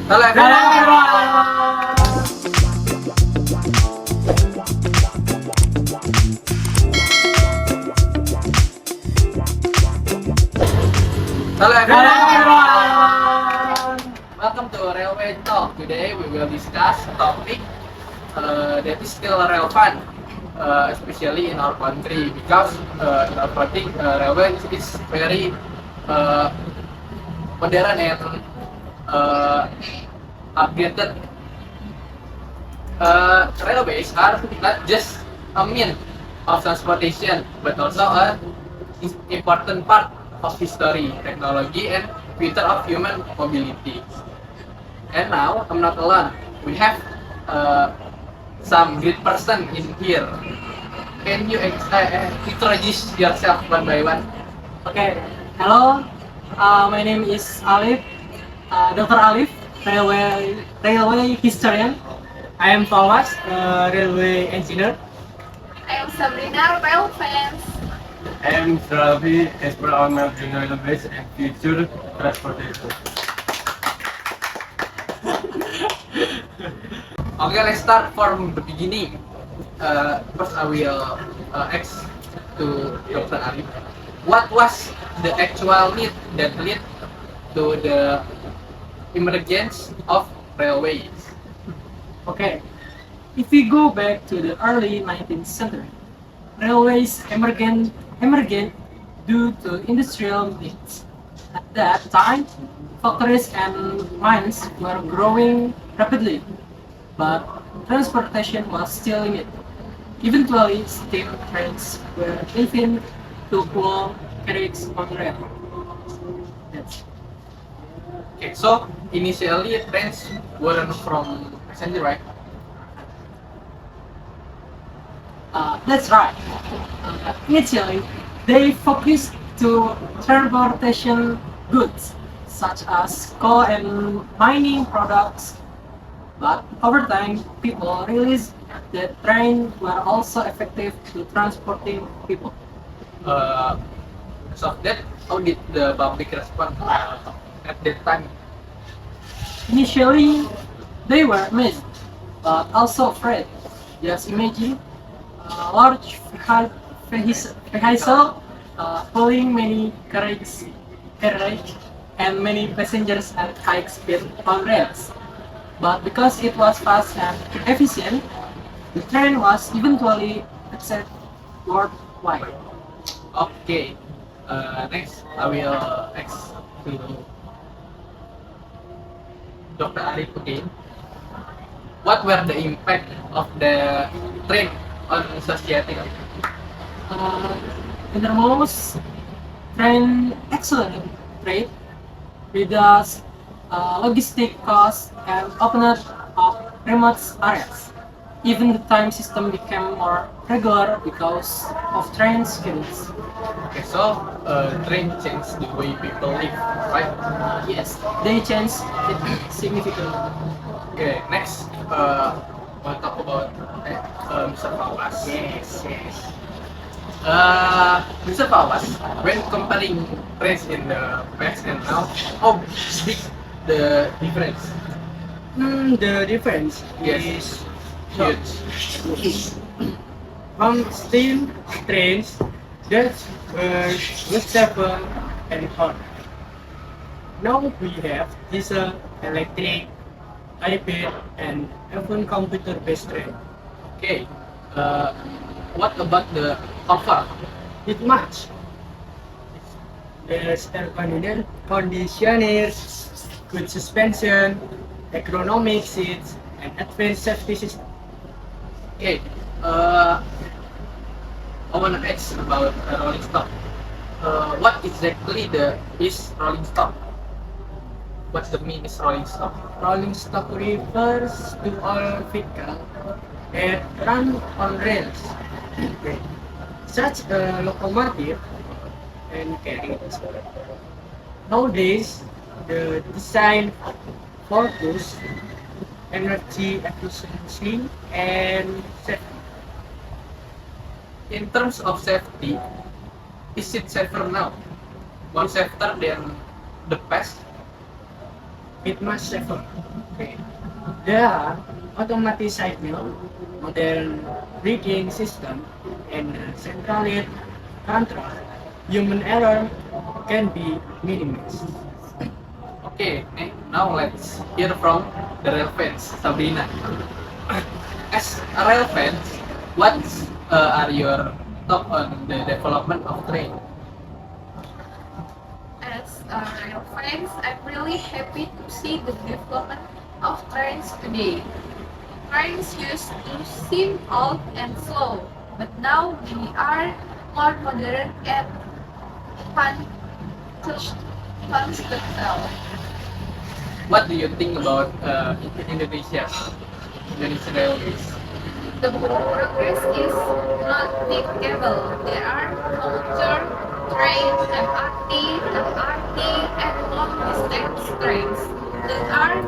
Hello everyone. Hello everyone. Welcome to Railway Talk. Today we will discuss a topic that is still relevant, especially in our country because in our country railway is very modern and updated. Railways are not just a means of transportation, but also a important part of history, technology, and future of human mobility. And now I'm not alone. We have some great person in here. Can you introduce yourself one by one? Okay, hello. My name is Alif, Dr. Alif, railway historian. I am Thomas, railway engineer. I am Sabrina, rail fans. I am Ravi, expert on marine railways and future transportation. Okay, let's start from the beginning. First, I will ask to Dr. Arif, what was the actual need that led to the emergence of railways? Okay, if we go back to the early 19th century, railways emerged due to industrial needs. At that time, factories and mines were growing rapidly, but transportation was still limited. Eventually, steam trains were driven to pull carriages on rail. That's Okay, so initially trains weren't from passenger, right? That's right. Initially, they focused to transportation goods such as coal and mining products, but over time, people realized that trains were also effective to transporting people. So that, how did the public respond at that time? Initially, they were amazed, but also afraid. Just imagine a large vehicle pulling many carriage and many passengers at high speed on rails. But because it was fast and efficient, the train was eventually accepted worldwide. Okay, next I will ask to Dr. Arif again. What were the impact of the train on society? Innermost train accelerated trade, reduced logistic costs, and opened up remote areas. Even the time system became more regular because of train schedules. Okay, so train changed the way people live, right? Yes, they changed it significantly. Okay, next we'll talk about Mr. Fawaz. Yes. Mr. Fawaz, when comparing trains in the past and now, how big the difference? The difference Yes. is Huge. from steam trains that were wasteful and hot. Now we have diesel, electric, hybrid, and even computer-based train. Okay, what about the comfort? It much. There's air conditioners, good suspension, ergonomic seats, and advanced safety system. Okay, I wanna ask about rolling stock. What exactly is rolling stock? What's the mean is rolling stock? Rolling stock refers to all vehicles that run on rails, such a locomotive and carriage. Nowadays, the design focus energy efficiency and safety. In terms of safety, is it safer now? More safer than the past? it much safer. Okay. There are automatic signal, modern rigging system, and centralized control. Human error can be minimized. Okay, now let's hear from the rail fans, Sabrina. As a rail fans, what are your thoughts on the development of train? As a rail fans, I'm really happy to see the development of trains today. Trains used to seem old and slow, but now they are more modern and functional. What do you think about Indonesia, Indonesian Railways? The progress is noticeable. There are culture trains, MRT, and long-distance trains that are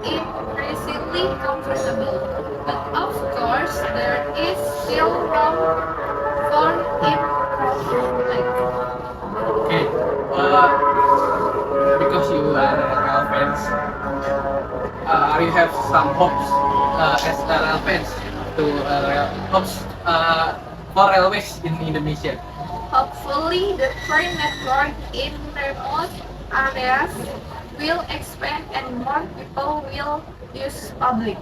increasingly comfortable. But of course, there is still room for improvement. Okay, because you are a rail fans, you have some hopes as a rail fans to hopes for railways in Indonesia. Hopefully, the train network in remote areas will expand and more people will use public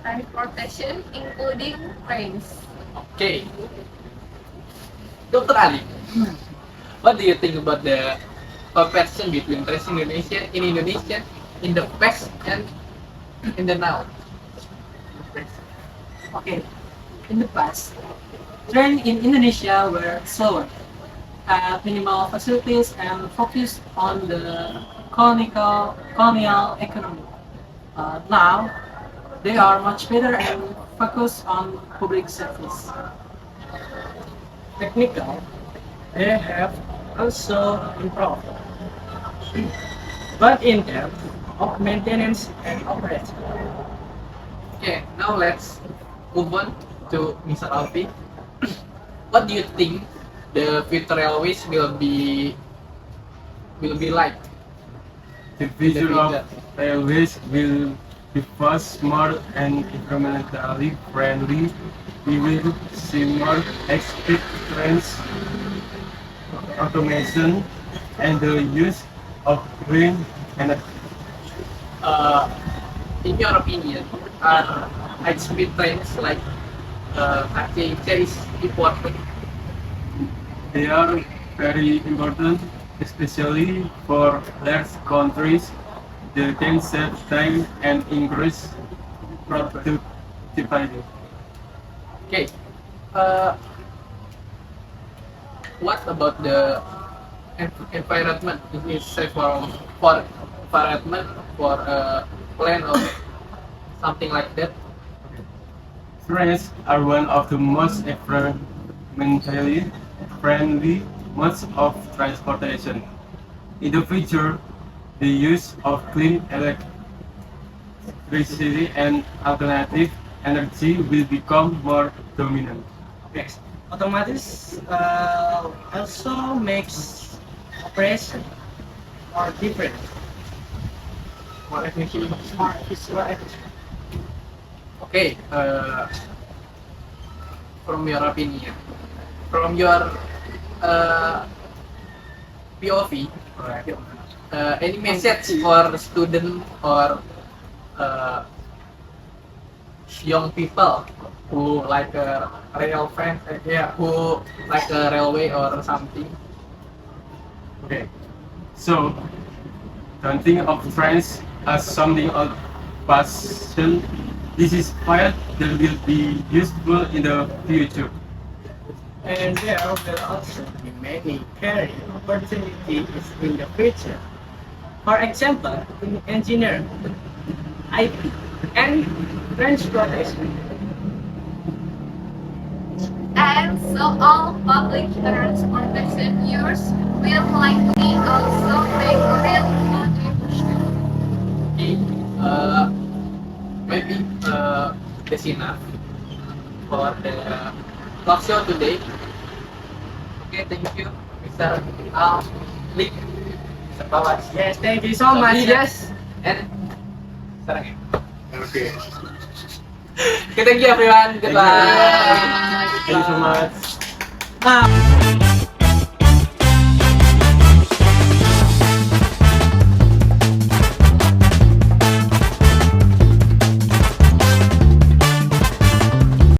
transportation, including trains. Okay, Dr. Ali, what do you think about the comparison between trains in Indonesia in the past and in the now? Okay, in the past, trains in Indonesia were slower, had minimal facilities, and focused on the colonial economy. Now, they are much better and focus on public service. Technical, they have also improved, but in terms of maintenance and operation. Okay, now let's move on to Mr. Alfi. What do you think the future railways will be like? The future of railways will be fast, smart, and environmentally friendly. We will see more high-speed trains, automation, and the use of green energy. Uh, in your opinion, are high-speed trains like KCC is important? They are very important, especially for large countries. They can save time and increase productivity. Okay. Uh, what about the environment? Is it safe for environment for a plan or something like that? Trains are one of the most environmentally friendly modes of transportation. In the future, the use of clean electricity and alternative energy will become more dominant. Next, automatic also makes operation more different, More efficient. more efficient. Okay. From your opinion, from your POV, any message for student or young people who like a rail fan, who like a railway or something? Okay. So, don't think of trains as something of passion. This is fire that will be useful in the future. And there will also be many career opportunities in the future. For example, in engineering, IT, and transportation. And so all public transportation use will likely also make real contribution. Okay. Maybe that's enough for the talk show today. Okay, thank you, Mr. Ali, Mr. Bawas. Yes, thank you so much. Sabrina. Yes. And sarang ya. Okay. Okay, thank you everyone. Goodbye. Thank you so much. Nah,